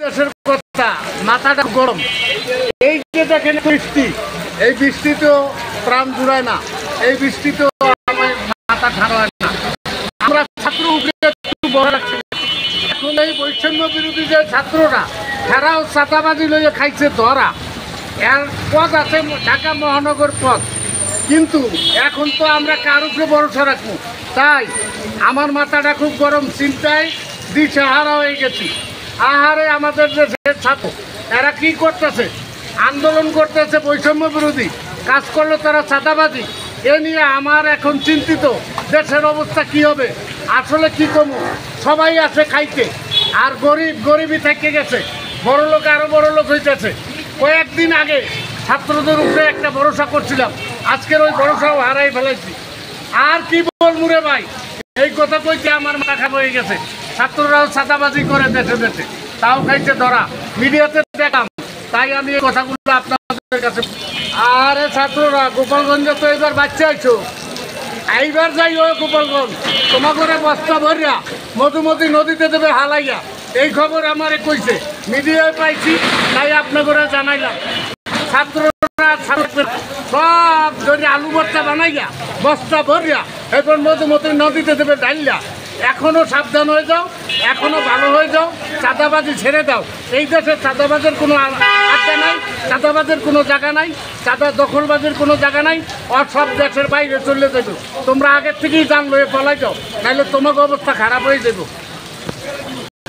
দেশের কথা, মাথাটা গরম। এই যে দেখেন বৃষ্টি, এই বৃষ্টিতেও প্রাণ জুড়ায় না, এই বৃষ্টিতেও আমার মাথা ঠান্ডা হয় না। আমরা ছাত্র উপরে একটু বড় রাখছি। এখন এই বৈষম্য বিরোধী যে ছাত্ররা, তারাও চাঁদাবাজি লইয়ে খাইছে ধরা। এর পথ আছে ঢাকা মহানগর পথ, কিন্তু এখন তো আমরা কার উপরে ভরসা রাখবো? তাই আমার মাথাটা খুব গরম, চিন্তায় দিশেহারা হয়ে গেছি। আহারে আমাদের যে ছাত্র, এরা কি করতেছে? আন্দোলন করতেছে বৈষম্য বিরোধী, কাজ করলে তারা চাঁদাবাজি। এ নিয়ে আমার এখন চিন্তিত, দেশের অবস্থা কি হবে। আসলে কি কমু, সবাই আছে খাইতে, আর গরিবই থেকে গেছে, বড় লোক আরো বড় লোক হইতেছে। কয়েকদিন আগে ছাত্রদের উপরে একটা ভরসা করছিলাম, আজকের ওই ভরসাও হারাই ফেলাইছি। আর কি বলবো রে ভাই, এই কথা কইতে আমার মাথা খারাপ হয়ে গেছে। ছাত্ররাও চাঁদাবাজি করে দেশে দেশে, তাও খাইছে ধরা, মিডিয়াতে দেখলাম। তাই আমি এই কথাগুলো আপনাদের কাছে। আরে ছাত্ররা, গোপালগঞ্জে তো এবার বাচ্চা আইছো, এইবার যাই ও গোপালগঞ্জ, তোমাকে বস্তা ভরিয়া মধুমতি নদীতে দেবে হালাইয়া, এই খবর আমারে কইছে, মিডিয়ায় পাইছি, তাই আপনাকে জানাইলাম। ছাত্ররা সব ধরে আলু ভর্তা বানাইয়া বস্তা ভরিয়া এরপর মধুমতি নদীতে দেবে ডাইলা। এখনও সাবধান হয়ে যাও, এখনও ভালো হয়ে যাও, চাঁদাবাজি ছেড়ে দাও। এই দেশে চাঁদাবাজের কোনো আড্ডা নাই, চাঁদাবাজের কোনো জায়গা নাই, চাঁদা দখলবাজের কোনো জায়গা নাই। আর সব দেশের বাইরে চলে যাবে। তোমরা আগের থেকেই জানলো, এ পলাই যাও, নাহলে তোমাকে অবস্থা খারাপ হয়ে যাবে।